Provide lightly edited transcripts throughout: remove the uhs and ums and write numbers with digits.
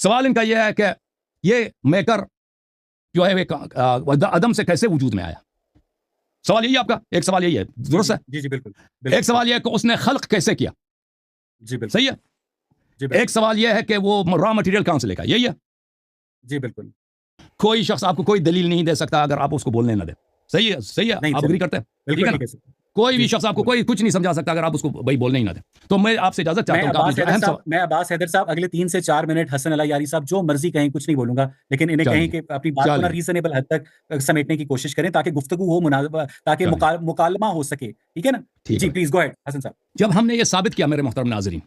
سوال ان کا یہ ہے کہ یہ میکر جو ہے عدم سے کیسے وجود میں آیا؟ سوال یہی آپ کا ایک سوال یہی ہے، درست ہے؟ جی بالکل۔ ایک سوال یہ ہے کہ اس نے خلق کیسے کیا؟ جی بالکل صحیح ہے۔ ایک سوال یہ ہے کہ وہ را مٹیریل کہاں سے لے گا، یہی ہے؟ جی بالکل۔ کوئی شخص آپ کو کوئی دلیل نہیں دے سکتا اگر آپ اس کو بولنے نہ دیں، صحیح ہے آپ اگری کرتے ہیں؟ ٹھیک ہے نا؟ کوئی بھی شخص آپ کو کوئی کچھ نہیں سمجھا سکتا اگر آپ اس کو بھائی بولنے ہی نہ دیں۔ تو میں آپ سے اجازت چاہتا ہوں، میں عباس حیدر صاحب اگلے 3 سے 4 منٹ حسن اللہ یاری صاحب جو مرضی کہیں، کچھ نہیں بولوں گا، لیکن انہیں کہیں کہ اپنی بات کو ریزنیبل حد تک سمیٹنے کی کوشش کریں تاکہ گفتگو ہو، تاکہ مکالمہ ہو سکے، ٹھیک ہے نا؟ جی پلیز گو اہیڈ حسن صاحب۔ جب ہم نے یہ ثابت کیا میرے محترم ناظرین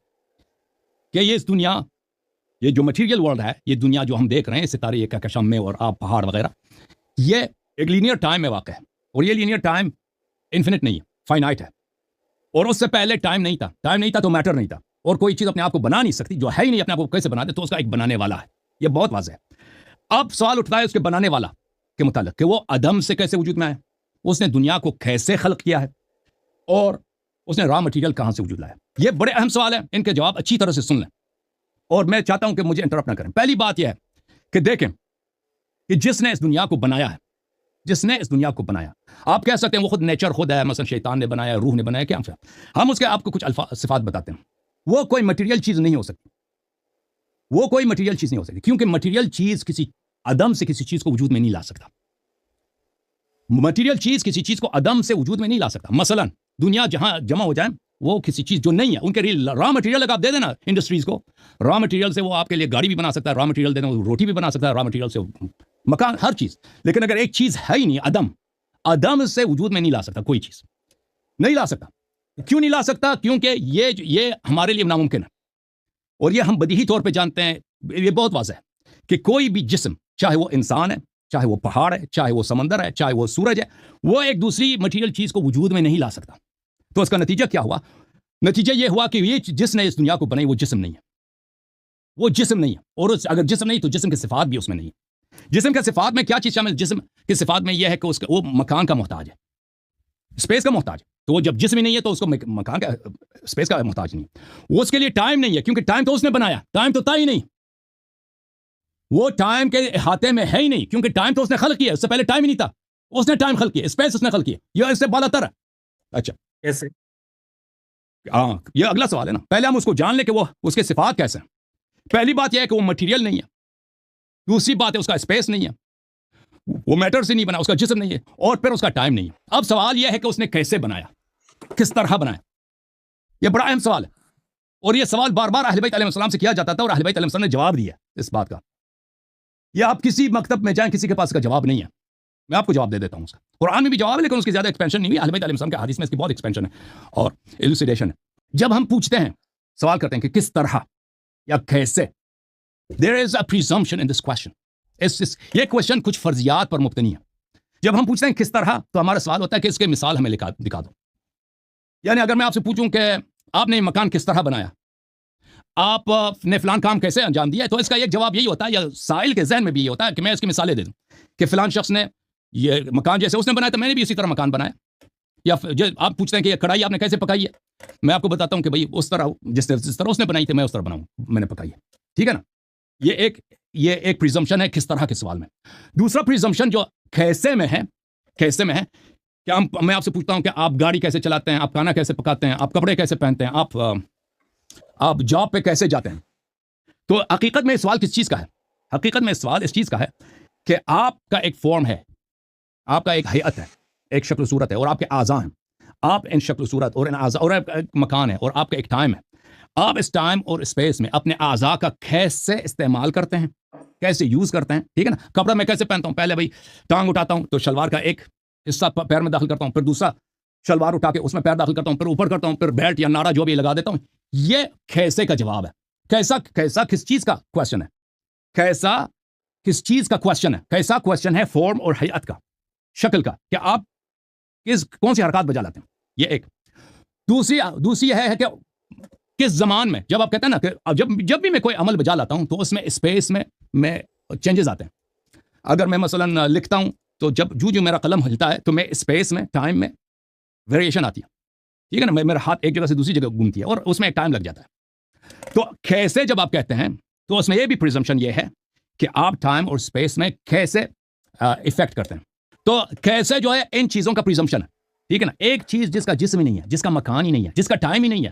کہ یہ اس دنیا، یہ جو مٹیریل ورلڈ ہے، یہ دنیا جو ہم دیکھ رہے ہیں، ستارے کہکشاں میں اور آپ پہاڑ وغیرہ، یہ ایک لینئر ٹائم میں واقع ہے، اور یہ لینئر ٹائم انفینٹ نہیں ہے، فائنائٹ ہے، اور اس سے پہلے ٹائم نہیں تھا تو میٹر نہیں تھا، اور کوئی چیز اپنے آپ کو بنا نہیں سکتی، جو ہے ہی نہیں اپنے آپ کو کیسے بنا دے، تو اس کا ایک بنانے والا ہے، یہ بہت واضح ہے۔ اب سوال اٹھتا ہے اس کے بنانے والا کے متعلق کہ وہ عدم سے کیسے وجود میں آیا، اس نے دنیا کو کیسے خلق کیا ہے، اور اس نے را مٹیریل کہاں سے وجود لایا۔ یہ بڑے اہم سوال ہیں، ان کے جواب اچھی طرح سے سن لیں، اور میں چاہتا ہوں کہ مجھے انٹرپٹ نہ کریں۔ پہلی بات یہ ہے کہ دیکھیں کہ جس نے اس دنیا کو بنایا ہے، آپ کہہ سکتے ہیں وہ خود نیچر خود ہے، مثلا شیطان نے بنایا، روح نے بنایا، کیا ہم اس کے آپ کو کچھ صفات بتاتے ہیں۔ وہ کوئی مٹیریل چیز نہیں ہو سکتی، کیونکہ مٹیریل چیز کسی عدم سے کسی چیز کو وجود میں نہیں لا سکتا۔ مٹیریل چیز کسی چیز کو عدم سے وجود میں نہیں لا سکتا۔ مثلا دنیا جہاں جمع ہو جائے، وہ کسی چیز جو نہیں ہے، ان کے را مٹیریل اگر آپ دے دینا انڈسٹریز کو، را مٹیریل سے وہ آپ کے لیے گاڑی بھی بنا سکتا ہے، را مٹیریل دینا وہ روٹی بھی بنا سکتا ہے، را مٹیریل سے مکان، ہر چیز۔ لیکن اگر ایک چیز ہے ہی نہیں، عدم سے وجود میں نہیں لا سکتا، کوئی چیز نہیں لا سکتا۔ کیوں نہیں لا سکتا؟ کیونکہ یہ ہمارے لیے ناممکن ہے، اور یہ ہم بدیہی طور پہ جانتے ہیں، یہ بہت واضح ہے کہ کوئی بھی جسم، چاہے وہ انسان ہے، چاہے وہ پہاڑ ہے، چاہے وہ سمندر ہے، چاہے وہ سورج ہے، وہ ایک دوسری مٹیریل چیز کو وجود میں نہیں لا سکتا۔ تو اس کا نتیجہ کیا ہوا؟ نتیجہ یہ ہوا کہ یہ جس نے اس دنیا کو بنائی وہ جسم نہیں ہے، اور اگر جسم نہیں تو جسم کی صفات بھی اس میں نہیں ہے۔ جسم کے صفات میں کیا چیز شامل؟ جسم کے صفات میں یہ ہے کہ وہ مکان کا محتاج ہے، اسپیس کا محتاج ہے۔ تو وہ جب جسم ہی نہیں ہے تو اس کو مکان کا، اسپیس کا محتاج نہیں ہے۔ وہ اس کے لیے ٹائم نہیں ہے، کیونکہ ٹائم تو اس نے بنایا، ٹائم تو تھا ہی نہیں، وہ ٹائم کے احاطے میں ہے ہی نہیں، کیونکہ ٹائم تو اس نے خلق کیا، اس سے پہلے ٹائم ہی نہیں تھا، اس نے ٹائم خلق کیا، اسپیس اس نے خلق کیا، یہ اس سے بالا تر ہے۔ اچھا کیسے؟ ہاں، یہ اگلا سوال ہے نا، پہلے ہم اس کو جان لیں کہ وہ اس کے صفات کیسے ہیں۔ پہلی بات یہ ہے کہ وہ مٹیریل نہیں ہے، دوسری بات ہے اس کا اسپیس نہیں ہے، وہ میٹر سے نہیں بنا، اس کا جسم نہیں ہے، اور پھر اس کا ٹائم نہیں ہے۔ اب سوال یہ ہے کہ اس نے کیسے بنایا، کس طرح بنایا، یہ بڑا اہم سوال ہے، اور یہ سوال بار بار اہل بیت علیہ السلام سے کیا جاتا تھا، اور اہل بیت علیہ السلام نے جواب دیا اس بات کا۔ یہ آپ کسی مکتب میں جائیں، کسی کے پاس اس کا جواب نہیں ہے، میں آپ کو جواب دے دیتا ہوں۔ اس کا قرآن میں بھی جواب ہے، لیکن اس کی زیادہ ایکسپینشن نہیں ہے۔ اہل بیت علیہ السلام کے حدیث میں اس کی بہت ایکسپینشن ہے اور ایلوسیڈیشن ہے۔ جب ہم پوچھتے ہیں، سوال کرتے ہیں کہ کس طرح یا کیسے، there is a presumption in this question. یہ کوشچن کچھ فرضیات پر مبتنی ہے۔ جب ہم پوچھتے ہیں کس طرح، تو ہمارا سوال ہوتا ہے کہ اس کے مثال ہمیں دکھا دو۔ یعنی اگر میں آپ سے پوچھوں کہ آپ نے مکان کس طرح بنایا، آپ نے فلان کام کیسے انجام دیا ہے، تو اس کا ایک جواب یہی ہوتا ہے، یا سائل کے ذہن میں بھی یہ ہوتا ہے کہ میں اس کی مثالیں دے دوں کہ فلان شخص نے یہ مکان جیسے اس نے بنایا تو میں نے بھی اسی طرح مکان بنایا۔ یا آپ پوچھتے ہیں کہ یہ کڑھائی آپ نے کیسے پکائی ہے، میں آپ کو بتاتا ہوں کہ بھائی اس طرح، جس طرح اس نے بنائی تھی میں اس طرح بناؤں، میں نے پکائی ہے، ٹھیک ہے نا۔ یہ ایک پریزمپشن ہے کس طرح کے سوال میں۔ دوسرا پریزمپشن جو کیسے میں ہے کہ میں آپ سے پوچھتا ہوں کہ آپ گاڑی کیسے چلاتے ہیں، آپ کھانا کیسے پکاتے ہیں، آپ کپڑے کیسے پہنتے ہیں، آپ جاب پہ کیسے جاتے ہیں، تو حقیقت میں سوال کس چیز کا ہے؟ حقیقت میں سوال اس چیز کا ہے کہ آپ کا ایک فارم ہے، آپ کا ایک ہیئت ہے، ایک شکل و صورت ہے، اور آپ کے اعضاء ہیں۔ آپ ان شکل و صورت اور ان اعضاء اور ایک مکان ہے اور آپ کا ایک ٹائم ہے، آپ اس ٹائم اور اسپیس میں اپنے اعضاء کا کیسے استعمال کرتے ہیں، کیسے یوز کرتے ہیں، ٹھیک ہے نا۔ کپڑا میں کیسے پہنتا ہوں، پہلے بھائی ٹانگ اٹھاتا ہوں تو شلوار کا ایک حصہ پیر میں داخل کرتا ہوں، پھر دوسرا شلوار اٹھا کے اس میں پیر داخل کرتا ہوں، پھر اوپر کرتا ہوں، پھر بیلٹ یا نارا جو بھی لگا دیتا ہوں۔ یہ کیسے کا جواب ہے۔ کیسا کس چیز کا کوشچن ہے، کیسا کس چیز کا کوشچن ہے، کیسا کوشچن ہے فارم اور ہیئت کا، شکل کا، کہ آپ کون سی حرکات بجا لاتے ہیں، یہ ایک۔ دوسری ہے کہ کس زمان میں، جب آپ کہتے ہیں نا کہ جب بھی میں کوئی عمل بجا لاتا ہوں تو اس میں اسپیس میں چینجز آتے ہیں۔ اگر میں مثلا لکھتا ہوں تو جو میرا قلم ہلتا ہے تو میں اسپیس میں، ٹائم میں ویریشن آتی ہے، ٹھیک ہے نا۔ میرا ہاتھ ایک جگہ سے دوسری جگہ گھومتی ہے اور اس میں ایک ٹائم لگ جاتا ہے۔ تو کیسے جب آپ کہتے ہیں تو اس میں یہ بھی پریزمپشن یہ ہے کہ آپ ٹائم اور اسپیس میں کیسے افیکٹ کرتے ہیں. تو کیسے جو ہے ان چیزوں کا پریزمپشن ہے, ٹھیک ہے نا. ایک چیز جس کا جسم ہی نہیں ہے, جس کا مکان ہی نہیں ہے, جس کا ٹائم ہی نہیں ہے,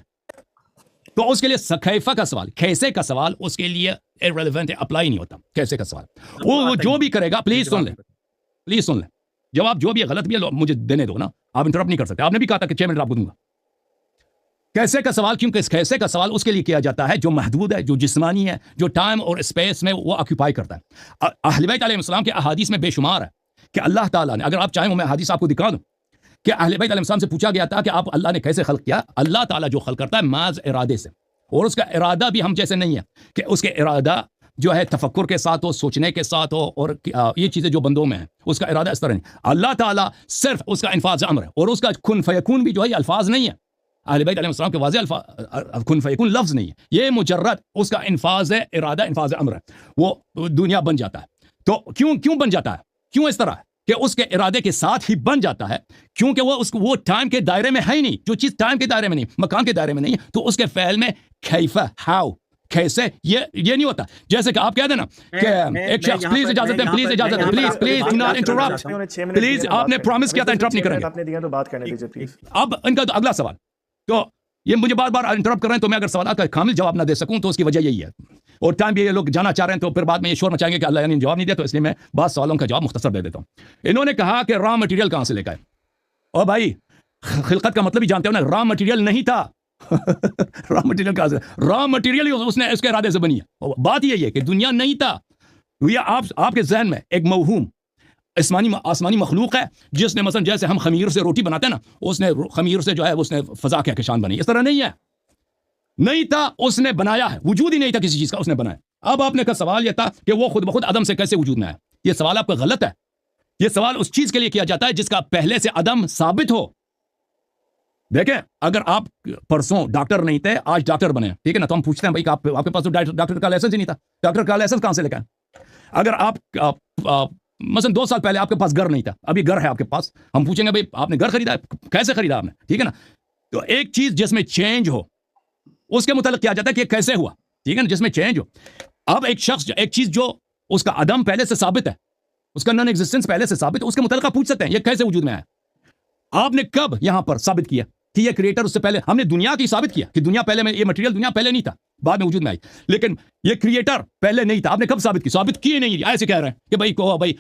تو اس کے لیے کیفہ کا سوال, کیسے کا سوال اس کے لیے irrelevant ہے, اپلائی نہیں ہوتا. کیسے کا سوال وہ جو بھی کرے گا, پلیز سن لیں, جواب جو بھی غلط بھی ہے مجھے دینے دو نا, آپ انٹرپٹ نہیں کر سکتے. آپ نے بھی کہا تھا کہ 6 منٹ آپ کو دوں گا. کیسے کا سوال, کیونکہ اس کیسے کا سوال اس کے لیے کیا جاتا ہے جو محدود ہے, جو جسمانی ہے, جو ٹائم اور اسپیس میں وہ آکوپائی کرتا ہے. اہل بیت علیہ السلام کے احادیث میں بے شمار ہے کہ اللہ تعالیٰ نے, اگر آپ چاہیں میں احادیث آپ کو دکھا دوں, کہ اہل بیت علیہ السلام سے پوچھا گیا تھا کہ آپ اللہ نے کیسے خلق کیا. اللہ تعالیٰ جو خلق کرتا ہے محض ارادے سے, اور اس کا ارادہ بھی ہم جیسے نہیں ہے کہ اس کے ارادہ جو ہے تفکر کے ساتھ ہو, سوچنے کے ساتھ ہو, اور یہ چیزیں جو بندوں میں ہیں اس کا ارادہ اس طرح نہیں. اللہ تعالیٰ صرف اس کا انفاذ امر ہے, اور اس کا کن فیکون بھی جو ہے یہ الفاظ نہیں ہے. اہل بیت علیہ السلام کے واضح الفاظ کن فیکون لفظ نہیں ہے, یہ مجرد اس کا انفاذ ہے, ارادہ انفاذ امر ہے. وہ دنیا بن جاتا ہے. تو کیوں بن جاتا ہے, کیوں اس طرح ہے کہ اس کے ارادے کے ساتھ ہی بن جاتا ہے, کیونکہ وہ ٹائم کے دائرے میں ہے ہی نہیں. جو چیز ٹائم کے دائرے میں نہیں, مکان کے دائرے میں نہیں ہے, تو اس کے فعل میں کیفہ, ہاؤ, کیسے, یہ نہیں ہوتا. جیسے کہ آپ کہہ دیں نا کہ ایک شخص, پلیز اجازت دیں, please do not interrupt, please, آپ نے پرومس کیا تھا انٹرپٹ نہیں کریں گے. آپ نے دیا تو بات کرنے دیجیے پلیز. اب ان کا اگلا سوال, تو یہ مجھے بار بار انٹرپٹ کر رہے ہیں, تو میں اگر سوالات کا کامل جواب نہ دے سکوں تو اس کی وجہ یہی ہے. اور ٹائم بھی یہ لوگ جانا چاہ رہے ہیں, تو پھر بعد میں یہ شور مچائیں گے کہ اللہ نے جواب نہیں دیا, تو اس لیے میں بعض سوالوں کا جواب مختصر دے دیتا ہوں. انہوں نے کہا کہ را مٹیریل کہاں سے لے کے آئے. اور بھائی خلقت کا مطلب ہی جانتے ہو نا, را مٹیریل نہیں تھا. را مٹیریل کہاں سے, را مٹیریل اس نے اس کے ارادے سے بنی ہے. بات یہ ہے کہ دنیا نہیں تھا, یہ آپ کے ذہن میں ایک موہوم آسمانی مخلوق ہے, جس نے مثلا جیسے ہم خمیر سے روٹی بناتے ہیں نا, اس نے خمیر سے جو ہے اس نے فضا کے کہکشان بنائی. اس طرح نہیں ہے, نہیں تھا, اس نے بنایا ہے. وجود ہی نہیں تھا کسی چیز کا, اس نے بنایا. اب آپ نے کا سوال یہ تھا کہ وہ خود بخود عدم سے کیسے وجود میں آیا. یہ سوال آپ کا غلط ہے. یہ سوال اس چیز کے لیے کیا جاتا ہے جس کا پہلے سے عدم ثابت ہو. دیکھیں, اگر آپ پرسوں ڈاکٹر نہیں تھے, آج ڈاکٹر بنے, ٹھیک ہے نا, تو ہم پوچھتے ہیں بھائی آپ کے پاس تو ڈاکٹر کا لائسنس ہی نہیں تھا, ڈاکٹر کا لائسنس کہاں سے لے کے آئے. اگر آپ مثلا 2 سال پہلے آپ کے پاس گھر نہیں تھا, ابھی گھر ہے آپ کے پاس, ہم پوچھیں گے بھائی آپ نے گھر خریدا ہے, کیسے خریدا آپ نے, ٹھیک ہے نا. تو ایک چیز جس میں چینج ہو اس کے متعلق کیا جاتا ہے کہ یہ کیسے ہوا, ٹھیک ہے نا, جس میں چینج ہو. اب ایک شخص, ایک چیز جو اس کا عدم پہلے سے ثابت ہے, اس کا نان ایگزسٹنس پہلے سے ثابت ہے, اس کے متعلق آپ پوچھ سکتے ہیں یہ کیسے وجود میں آیا. آپ نے کب یہاں پر ثابت کیا کہ یہ کریٹر اس سے پہلے, ہم نے دنیا کی ثابت کیا کہ دنیا پہلے میں, یہ مٹیریل دنیا پہلے نہیں تھا, بعد میں وجود میں آئی. لیکن یہ کریٹر پہلے نہیں تھا, آپ نے کب ثابت کی نہیں, ایسے کہہ رہے ہیں کہ بھائی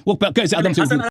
وہ کیسے عدم سے وجود